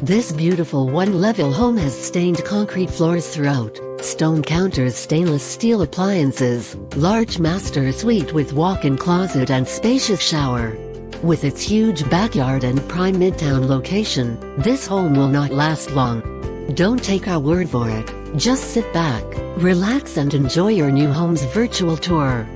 This beautiful one-level home has stained concrete floors throughout, stone counters, stainless steel appliances, large master suite with walk-in closet and spacious shower. With its huge backyard and prime Midtown location, this home will not last long. Don't take our word for it. Just sit back, relax and enjoy your new home's virtual tour.